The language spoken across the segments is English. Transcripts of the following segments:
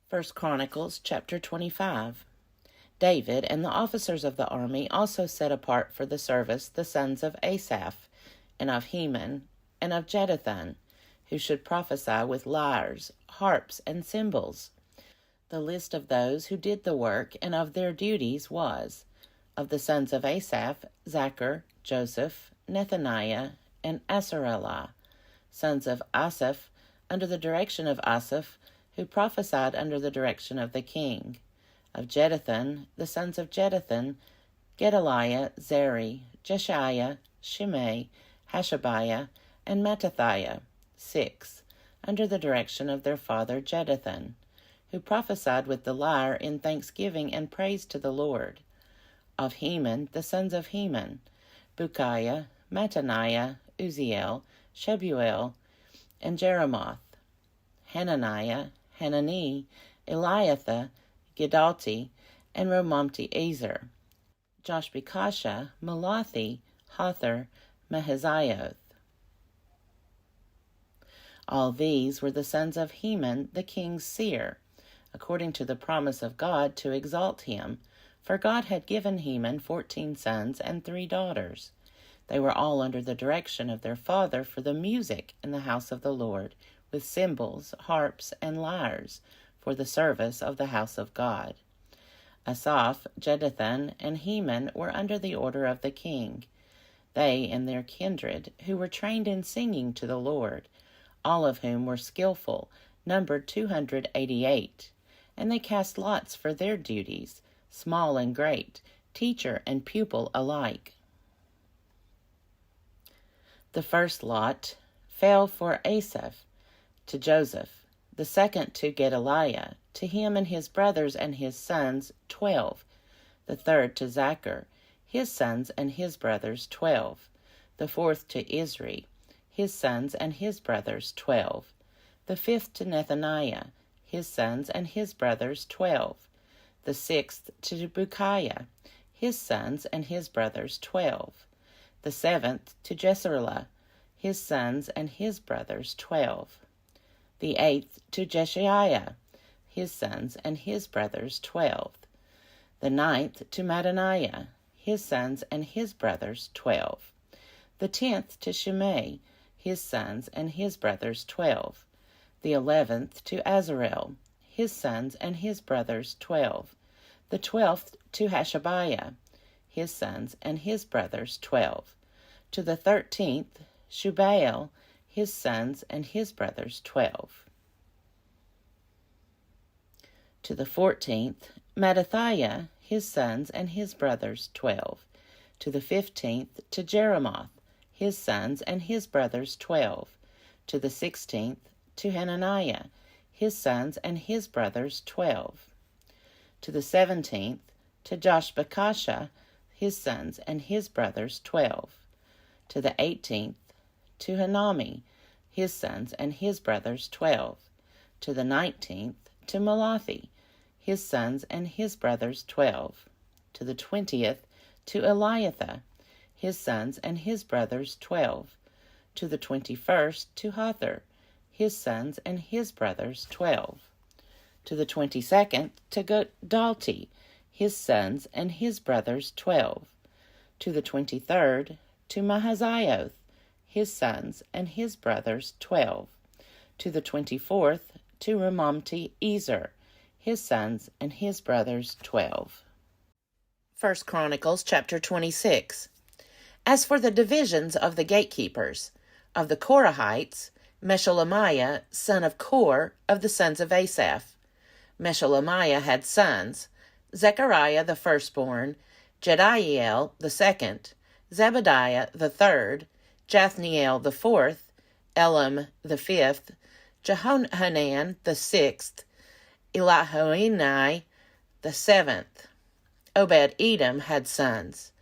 First Chronicles chapter 25. David and the officers of the army also set apart for the service the sons of Asaph, and of Heman, and of Jeduthun, who should prophesy with lyres, harps, and cymbals. The list of those who did the work and of their duties was, of the sons of Asaph, Zachar, Joseph, Nethaniah, and Asarellah, sons of Asaph, under the direction of Asaph, who prophesied under the direction of the king. Of Jeduthun, the sons of Jeduthun, Gedaliah, Zeri, Jeshiah, Shimei, Hashabiah, and Mattathiah, 6, under the direction of their father Jeduthun, who prophesied with the lyre in thanksgiving and praise to the Lord. Of Heman, the sons of Heman, Bukiah, Mattaniah, Uzziel, Shebuel, and Jeremoth. Hananiah, Hanani, Eliathah, Gidalti, and Romamti-Ezer. Joshbekashah, Malathi, Hothar, Mahazioth. All these were the sons of Heman the king's seer, according to the promise of God to exalt him, for God had given Heman 14 sons and 3 daughters. They were all under the direction of their father for the music in the house of the Lord, with cymbals, harps, and lyres, for the service of the house of God. Asaph, Jeduthun, and Heman were under the order of the king. They and their kindred, who were trained in singing to the Lord, all of whom were skillful, numbered 288, and they cast lots for their duties, small and great, teacher and pupil alike. The first lot fell for Asaph, to Joseph, the second to Gedaliah, to him and his brothers and his sons 12, the third to Zachar, his sons and his brothers 12, the fourth to Isri, his sons and his brothers 12, the fifth to Nethaniah, his sons and his brothers 12, the sixth to Bukiah, his sons and his brothers 12, the seventh to Jesarela, his sons and his brothers 12, the eighth to Jeshiah, his sons and his brothers 12, the ninth to Mattaniah, his sons and his brothers 12, the 10th to Shimei, his sons and his brothers 12, the 11th to Azarel, his sons and his brothers 12, the 12th to Hashabiah, his sons and his brothers 12, to the 13th Shubael, his sons and his brothers 12, to the 14th Mattathiah, his sons and his brothers 12, to the 15th to Jeremoth, his sons and his brothers 12, to the 16th to Hananiah, his sons and his brothers 12, to the 17th to Joshbekashah, his sons and his brothers 12, to the 18th to Hanami, his sons and his brothers 12, to the 19th to Malathi, his sons and his brothers 12, to the 20th to Eliathah, his sons and his brothers 12, to the 21st to Hothar, his sons and his brothers 12, to the 22nd to Gidalti, his sons and his brothers 12, to the 23rd to Mahazioth, his sons and his brothers 12, to the 24th to Romamti-Ezer, his sons and his brothers 12. First Chronicles chapter 26. As for the divisions of the gatekeepers, of the Korahites, Meshelemiah, son of Kor, of the sons of Asaph. Meshelemiah had sons, Zechariah the firstborn, Jediael the second, Zebadiah the third, Jathniel the fourth, Elam the fifth, Jehohanan the sixth, Elihoenai the seventh. Obed-Edom had sons,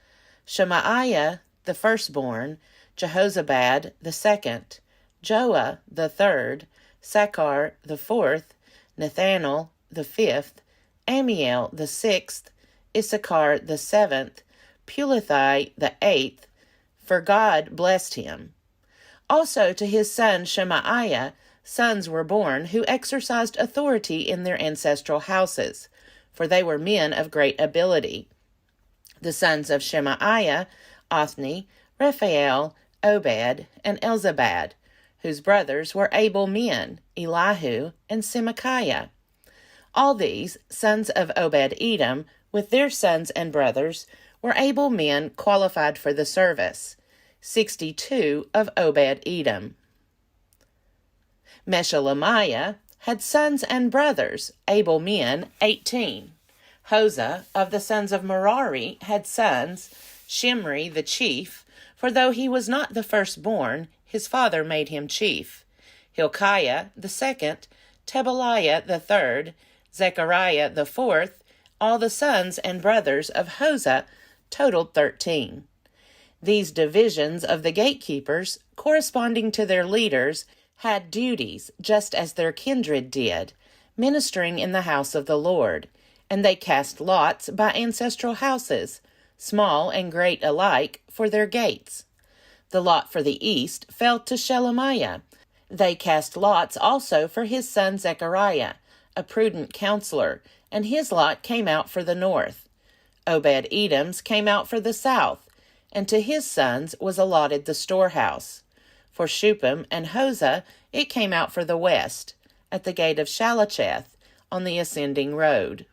Shemaiah the firstborn, Jehozabad the second, Joah the third, Sakkar the fourth, Nethanel the fifth, Amiel the sixth, Issachar the seventh, Pulathai the eighth, for God blessed him. Also to his son Shemaiah, sons were born who exercised authority in their ancestral houses, for they were men of great ability. The sons of Shemaiah, Othni, Raphael, Obed, and Elzabad, whose brothers were able men, Elihu and Semachiah. All these, sons of Obed-Edom, with their sons and brothers, were able men qualified for the service, 62 of Obed-Edom. Meshelemiah had sons and brothers, able men, 18. Hosea of the sons of Merari had sons, Shimri the chief, for though he was not the firstborn, his father made him chief. Hilkiah the second, Tebaliah the third, Zechariah the fourth, all the sons and brothers of Hosea totaled 13. These divisions of the gatekeepers, corresponding to their leaders, had duties just as their kindred did, ministering in the house of the Lord, and they cast lots by ancestral houses, small and great alike, for their gates. The lot for the east fell to Shelemiah. They cast lots also for his son Zechariah, a prudent counselor, and his lot came out for the north. Obed-Edom's came out for the south, and to his sons was allotted the storehouse. For Shuppim and Hosea it came out for the west, at the gate of Shalacheth, on the ascending road.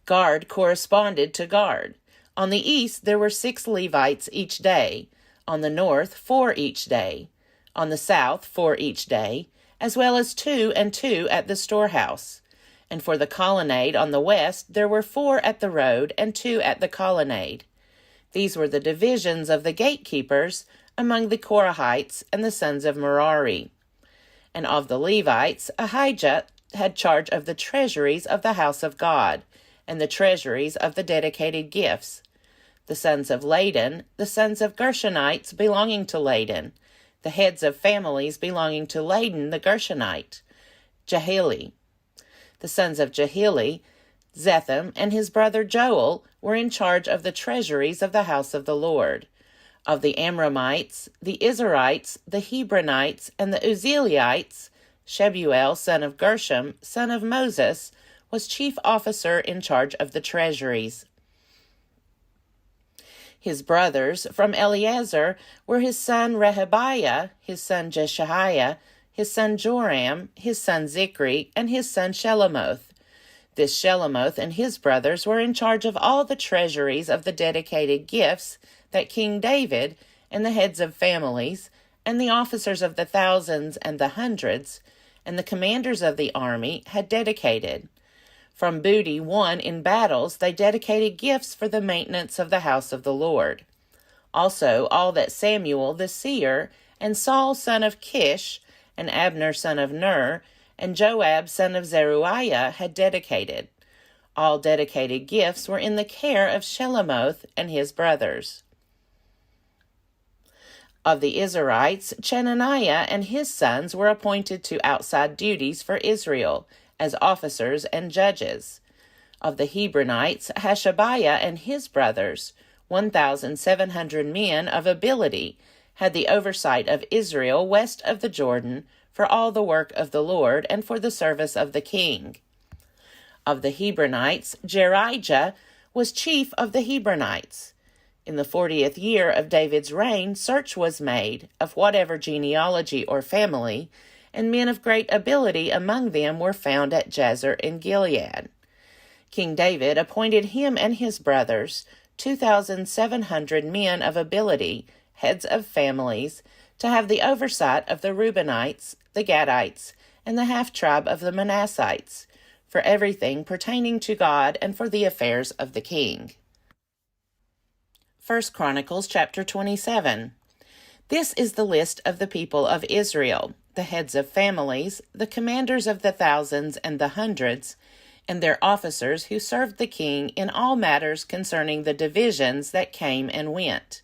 Gard corresponded to Gard. On the east there were 6 Levites each day, on the north 4 each day, on the south 4 each day, as well as 2 and 2 at the storehouse. And for the colonnade on the west there were 4 at the road and 2 at the colonnade. These were the divisions of the gatekeepers among the Korahites and the sons of Merari. And of the Levites, Ahijah had charge of the treasuries of the house of God, and the treasuries of the dedicated gifts. The sons of Laden, the sons of Gershonites belonging to Laden, the heads of families belonging to Laden the Gershonite, Jahili. The sons of Jahili, Zetham and his brother Joel, were in charge of the treasuries of the house of the Lord. Of the Amramites, the Izharites, the Hebronites, and the Uzzielites, Shebuel, son of Gershom, son of Moses, was chief officer in charge of the treasuries. His brothers from Eleazar were his son Rehabiah, his son Jeshahiah, his son Joram, his son Zichri, and his son Shelomoth. This Shelomoth and his brothers were in charge of all the treasuries of the dedicated gifts that King David and the heads of families, and the officers of the thousands and the hundreds, and the commanders of the army had dedicated. From booty won in battles they dedicated gifts for the maintenance of the house of the Lord. Also all that Samuel the seer, and Saul son of Kish, and Abner son of Ner, and Joab son of Zeruiah had dedicated. All dedicated gifts were in the care of Shelomoth and his brothers. Of the Israelites, Chenaniah and his sons were appointed to outside duties for Israel, as officers and judges. Of the Hebronites, Hashabiah and his brothers, 1,700 men of ability, had the oversight of Israel west of the Jordan for all the work of the Lord and for the service of the king. Of the Hebronites, Jerijah was chief of the Hebronites. In the 40th year of David's reign, search was made of whatever genealogy or family, and men of great ability among them were found at Jazer in Gilead. King David appointed him and his brothers, 2,700 men of ability, heads of families, to have the oversight of the Reubenites, the Gadites, and the half-tribe of the Manassites, for everything pertaining to God and for the affairs of the king. 1 Chronicles chapter 27. This is the list of the people of Israel, the heads of families, the commanders of the thousands and the hundreds, and their officers who served the king in all matters concerning the divisions that came and went.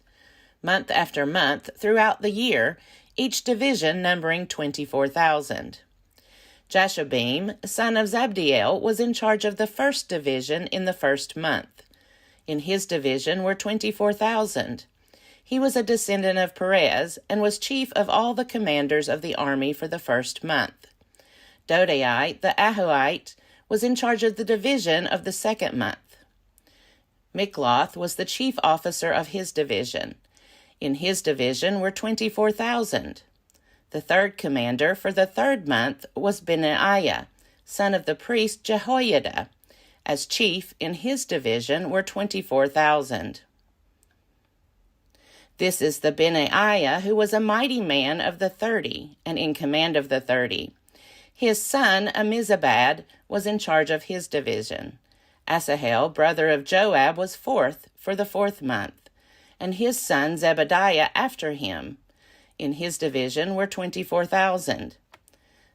Month after month throughout the year, each division numbering 24,000. Jashobeam, son of Zabdiel, was in charge of the first division in the first month. In his division were 24,000. He was a descendant of Perez and was chief of all the commanders of the army for the first month. Dodai, the Ahohite, was in charge of the division of the second month. Mikloth was the chief officer of his division. In his division were 24,000. The third commander for the third month was Benaiah, son of the priest Jehoiada. As chief in his division were 24,000. This is the Benaiah who was a mighty man of the 30, and in command of the 30. His son Ammizabad was in charge of his division. Asahel, brother of Joab, was fourth for the fourth month, and his son Zebadiah after him. In his division were 24,000.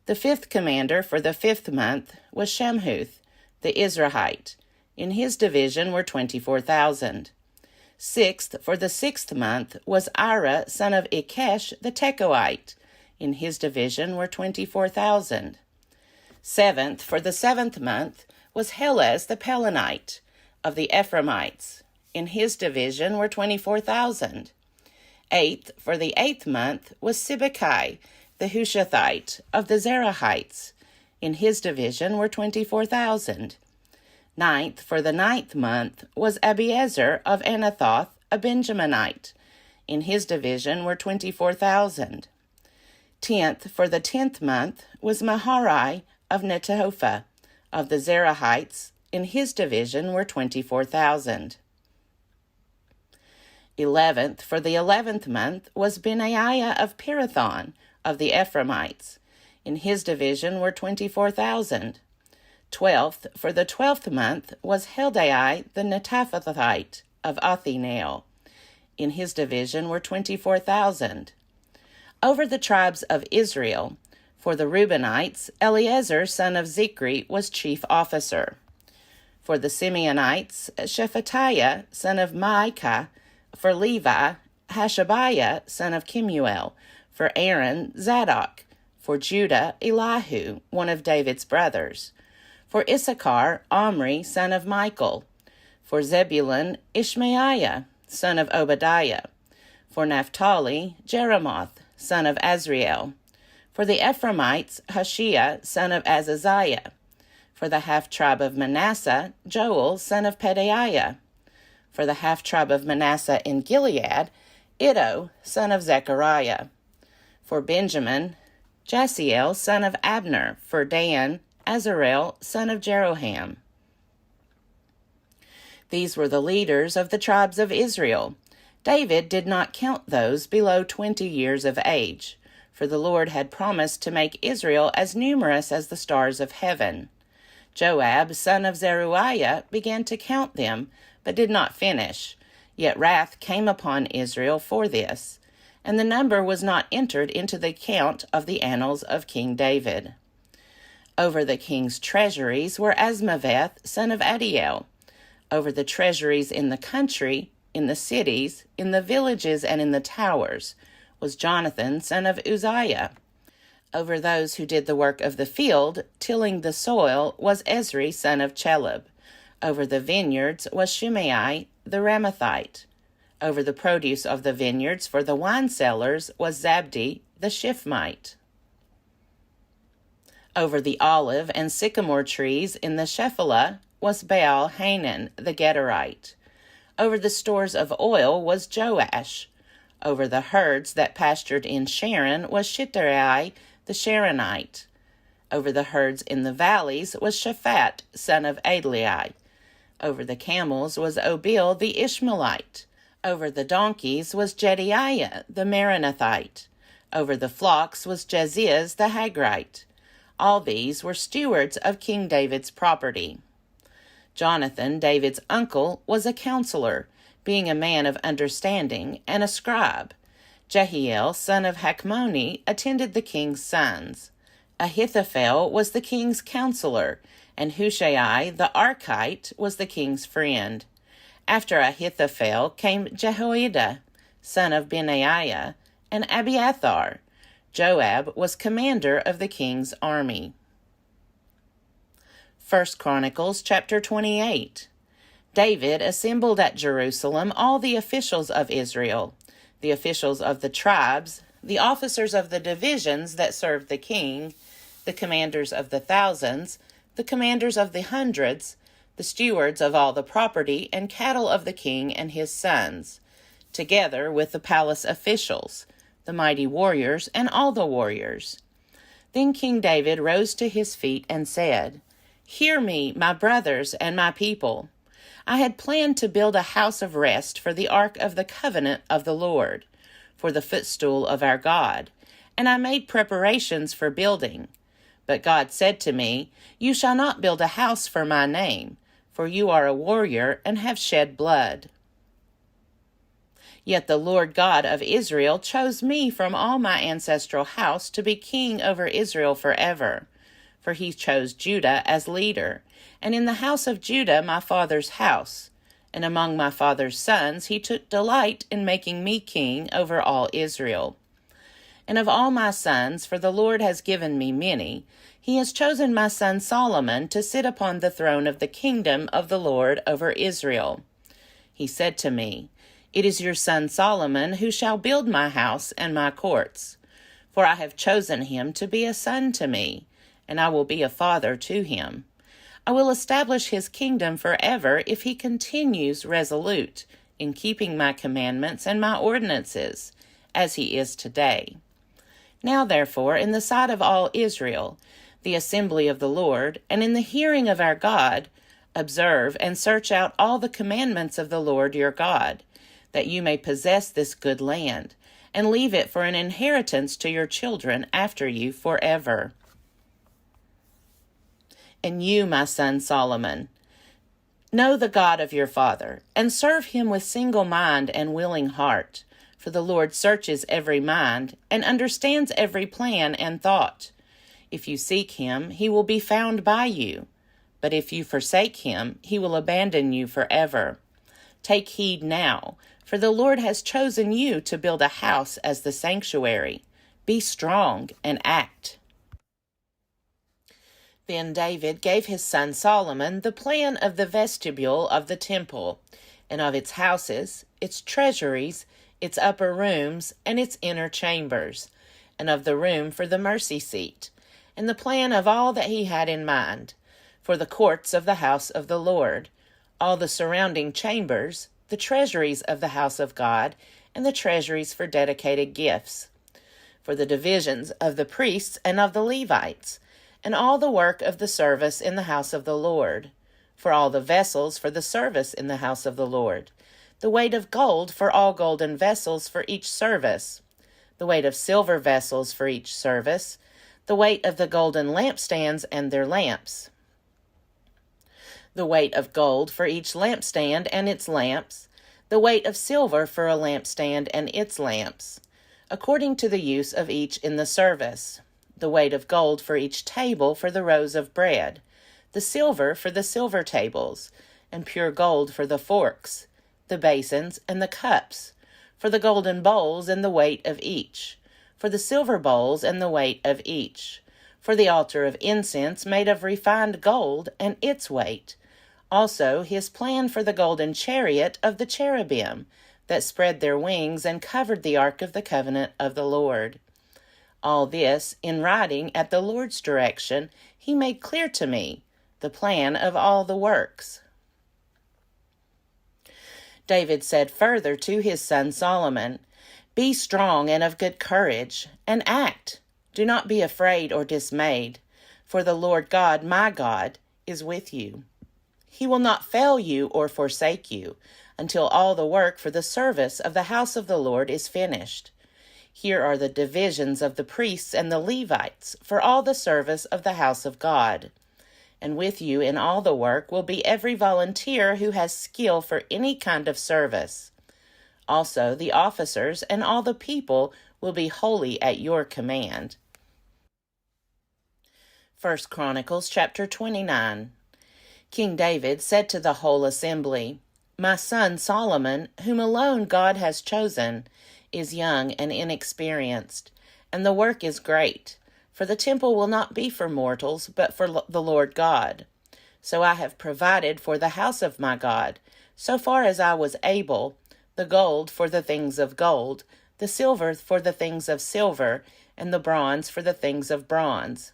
The fifth commander for the fifth month was Shamhuth, the Israelite. In his division were 24,000. Sixth for the sixth month was Ira, son of Ikesh, the Tekoite. In his division were 24,000. Seventh for the seventh month was Helez, the Pelonite, of the Ephraimites. In his division were 24,000. Eighth for the eighth month was Sibbecai, the Hushathite, of the Zerahites. In his division were 24,000. Ninth for the ninth month was Abiezer of Anathoth, a Benjaminite. In his division were 24,000. 10th for the 10th month was Maharai of Netophah, of the Zerahites. In his division were 24,000. 11th for the 11th month was Benaiah of Pirathon, of the Ephraimites. In his division were 24,000. 12th for the 12th month was Heldai the Netophathite of Othniel. In his division were 24,000. Over the tribes of Israel, for the Reubenites, Eleazar son of Zichri was chief officer. For the Simeonites, Shephatiah son of Maacah. For Levi, Hashabiah son of Kemuel. For Aaron, Zadok. For Judah, Elihu, one of David's brothers. For Issachar, Omri, son of Michael. For Zebulun, Ishmaiah, son of Obadiah. For Naphtali, Jeremoth, son of Azriel. For the Ephraimites, Hoshea, son of Azaziah. For the half-tribe of Manasseh, Joel, son of Pedaiah. For the half-tribe of Manasseh in Gilead, Iddo, son of Zechariah. For Benjamin, Jasiel, son of Abner. For Dan, Azarel, son of Jeroham. These were the leaders of the tribes of Israel. David did not count those below 20 years of age, for the Lord had promised to make Israel as numerous as the stars of heaven. Joab, son of Zeruiah, began to count them, but did not finish. Yet wrath came upon Israel for this, and the number was not entered into the count of the annals of King David. Over the king's treasuries were Asmaveth, son of Adiel. Over the treasuries in the country, in the cities, in the villages, and in the towers, was Jonathan, son of Uzziah. Over those who did the work of the field, tilling the soil, was Ezri, son of Chelub. Over the vineyards was Shimei, the Ramathite. Over the produce of the vineyards for the wine cellars was Zabdi, the Shifmite. Over the olive and sycamore trees in the Shephelah was Baal Hanan, the Gederite. Over the stores of oil was Joash. Over the herds that pastured in Sharon was Shitterai, the Sharonite. Over the herds in the valleys was Shaphat, son of Adlai. Over the camels was Obil, the Ishmaelite. Over the donkeys was Jediah, the Maranathite. Over the flocks was Jaziz, the Hagrite. All these were stewards of King David's property. Jonathan, David's uncle, was a counselor, being a man of understanding, and a scribe. Jehiel, son of Hakmoni, attended the king's sons. Ahithophel was the king's counselor, and Hushai, the Archite, was the king's friend. After Ahithophel came Jehoiada, son of Benaiah, and Abiathar. Joab was commander of the king's army. 1 Chronicles chapter 28. David assembled at Jerusalem all the officials of Israel, the officials of the tribes, the officers of the divisions that served the king, the commanders of the thousands, the commanders of the hundreds, the stewards of all the property and cattle of the king and his sons, together with the palace officials, the mighty warriors, and all the warriors. Then King David rose to his feet and said, "Hear me, my brothers and my people. I had planned to build a house of rest for the ark of the covenant of the Lord, for the footstool of our God, and I made preparations for building. But God said to me, 'You shall not build a house for my name, for you are a warrior and have shed blood.' Yet the Lord God of Israel chose me from all my ancestral house to be king over Israel forever, for he chose Judah as leader, and in the house of Judah my father's house, and among my father's sons he took delight in making me king over all Israel. And of all my sons, for the Lord has given me many, he has chosen my son Solomon to sit upon the throne of the kingdom of the Lord over Israel. He said to me, 'It is your son Solomon who shall build my house and my courts, for I have chosen him to be a son to me, and I will be a father to him. I will establish his kingdom forever if he continues resolute in keeping my commandments and my ordinances, as he is today.' Now therefore, in the sight of all Israel, the assembly of the Lord, and in the hearing of our God, observe and search out all the commandments of the Lord your God, that you may possess this good land, and leave it for an inheritance to your children after you forever. And you, my son Solomon, know the God of your father, and serve him with single mind and willing heart, for the Lord searches every mind, and understands every plan and thought. If you seek him, he will be found by you, but if you forsake him, he will abandon you forever. Take heed now, for the Lord has chosen you to build a house as the sanctuary. Be strong and act." Then David gave his son Solomon the plan of the vestibule of the temple, and of its houses, its treasuries, its upper rooms, and its inner chambers, and of the room for the mercy seat, and the plan of all that he had in mind, for the courts of the house of the Lord, all the surrounding chambers, the treasuries of the house of God, and the treasuries for dedicated gifts, for the divisions of the priests and of the Levites, and all the work of the service in the house of the Lord, for all the vessels for the service in the house of the Lord, the weight of gold for all golden vessels for each service, the weight of silver vessels for each service, the weight of the golden lampstands and their lamps, the weight of gold for each lampstand and its lamps, the weight of silver for a lampstand and its lamps, according to the use of each in the service, the weight of gold for each table for the rows of bread, the silver for the silver tables, and pure gold for the forks, the basins and the cups, for the golden bowls and the weight of each, for the silver bowls and the weight of each, for the altar of incense made of refined gold and its weight, also his plan for the golden chariot of the cherubim that spread their wings and covered the ark of the covenant of the Lord. All this, in writing at the Lord's direction, he made clear to me, the plan of all the works. David said further to his son Solomon, "Be strong and of good courage, and act. Do not be afraid or dismayed, for the Lord God, my God, is with you. He will not fail you or forsake you until all the work for the service of the house of the Lord is finished. Here are the divisions of the priests and the Levites for all the service of the house of God. And with you in all the work will be every volunteer who has skill for any kind of service. Also the officers and all the people will be wholly at your command." 1 Chronicles chapter 29. King David said to the whole assembly, "My son Solomon, whom alone God has chosen, is young and inexperienced, and the work is great, for the temple will not be for mortals, but for the Lord God. So I have provided for the house of my God, so far as I was able, the gold for the things of gold, the silver for the things of silver, and the bronze for the things of bronze,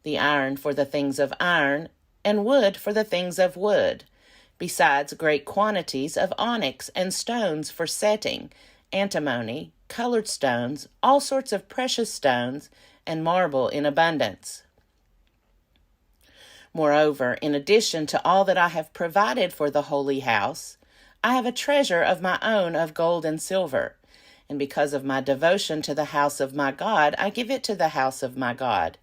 the iron for the things of iron, and wood for the things of wood, besides great quantities of onyx and stones for setting, antimony, colored stones, all sorts of precious stones, and marble in abundance. Moreover, in addition to all that I have provided for the holy house, I have a treasure of my own of gold and silver, and because of my devotion to the house of my God, I give it to the house of my God,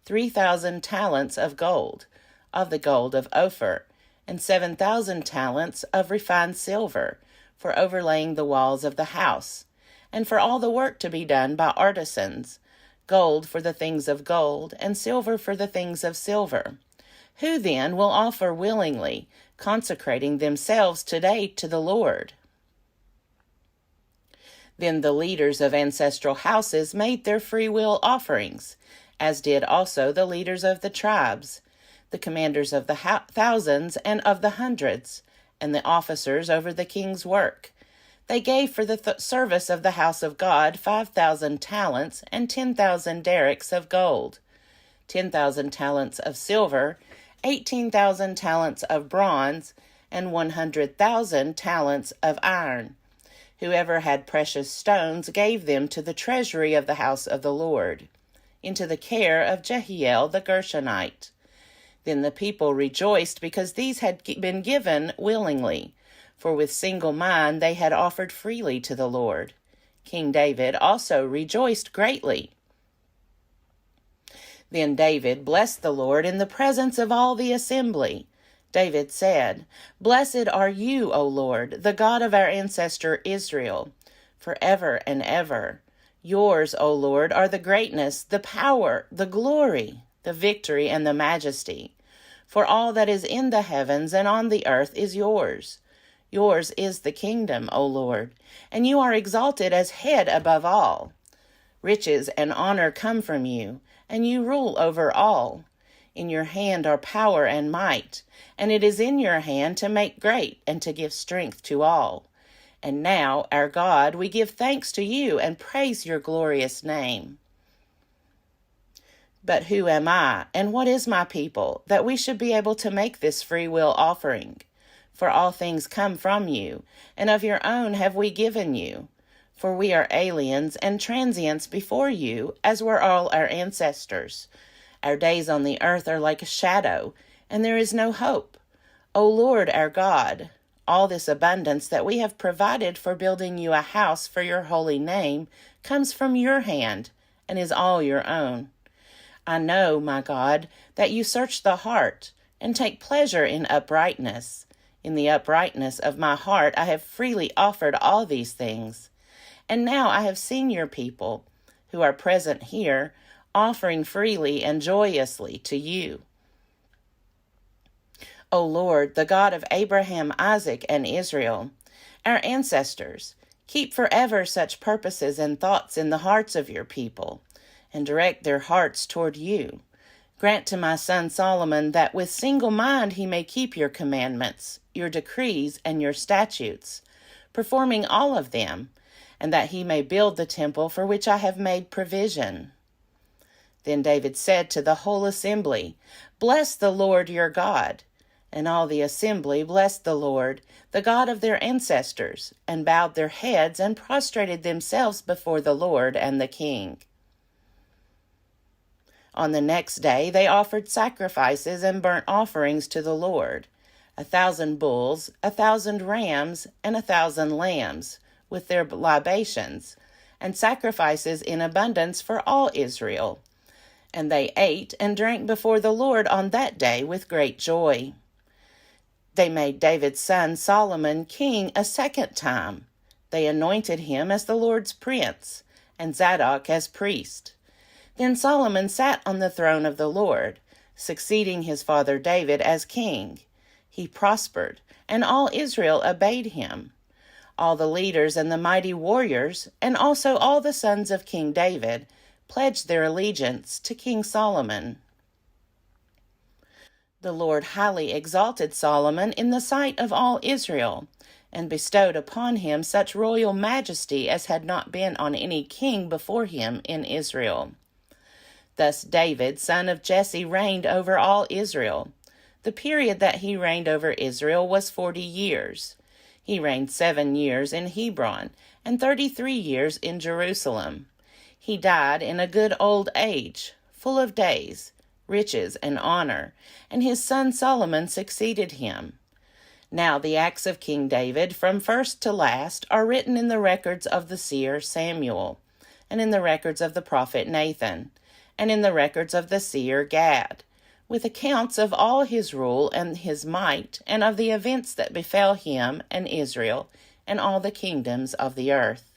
3,000 talents of gold, of the gold of Ophir, and 7,000 talents of refined silver, for overlaying the walls of the house, and for all the work to be done by artisans, gold for the things of gold, and silver for the things of silver. Who then will offer willingly, consecrating themselves today to the Lord? Then the leaders of ancestral houses made their free will offerings, as did also the leaders of the tribes, the commanders of the thousands and of the hundreds, and the officers over the king's work. They gave for the service of the house of God 5,000 talents and 10,000 derricks of gold, 10,000 talents of silver, 18,000 talents of bronze, and 100,000 talents of iron. Whoever had precious stones gave them to the treasury of the house of the Lord, into the care of Jehiel the Gershonite. Then the people rejoiced because these had been given willingly, for with single mind they had offered freely to the Lord. King David also rejoiced greatly. Then David blessed the Lord in the presence of all the assembly. David said, "Blessed are you, O Lord, the God of our ancestor Israel, forever and ever. Yours, O Lord, are the greatness, the power, the glory, the victory, and the majesty. For all that is in the heavens and on the earth is yours. Yours is the kingdom, O Lord, and you are exalted as head above all. Riches and honor come from you, and you rule over all. In your hand are power and might, and it is in your hand to make great and to give strength to all. And now, our God, we give thanks to you and praise your glorious name. But who am I, and what is my people, that we should be able to make this free will offering? For all things come from you, and of your own have we given you. For we are aliens and transients before you, as were all our ancestors. Our days on the earth are like a shadow, and there is no hope. O Lord our God, all this abundance that we have provided for building you a house for your holy name comes from your hand, and is all your own. I know, my God, that you search the heart, and take pleasure in uprightness. In the uprightness of my heart I have freely offered all these things. And now I have seen your people, who are present here, offering freely and joyously to you. O Lord, the God of Abraham, Isaac, and Israel, our ancestors, keep forever such purposes and thoughts in the hearts of your people, and direct their hearts toward you. Grant to my son Solomon that with single mind he may keep your commandments, your decrees, and your statutes, performing all of them, and that he may build the temple for which I have made provision." Then David said to the whole assembly, "Bless the Lord your God." And all the assembly blessed the Lord, the God of their ancestors, and bowed their heads and prostrated themselves before the Lord and the king. On the next day they offered sacrifices and burnt offerings to the Lord, 1,000 bulls, 1,000 rams, and 1,000 lambs, with their libations, and sacrifices in abundance for all Israel. And they ate and drank before the Lord on that day with great joy. They made David's son Solomon king a second time. They anointed him as the Lord's prince, and Zadok as priest. Then Solomon sat on the throne of the Lord, succeeding his father David as king. He prospered, and all Israel obeyed him. All the leaders and the mighty warriors, and also all the sons of King David, pledged their allegiance to King Solomon. The Lord highly exalted Solomon in the sight of all Israel, and bestowed upon him such royal majesty as had not been on any king before him in Israel. Thus David, son of Jesse, reigned over all Israel. The period that he reigned over Israel was 40 years. He reigned 7 years in Hebron, and 33 years in Jerusalem. He died in a good old age, full of days, riches, and honor, and his son Solomon succeeded him. Now the acts of King David, from first to last, are written in the records of the seer Samuel, and in the records of the prophet Nathan, and in the records of the seer Gad, with accounts of all his rule and his might, and of the events that befell him and Israel, and all the kingdoms of the earth.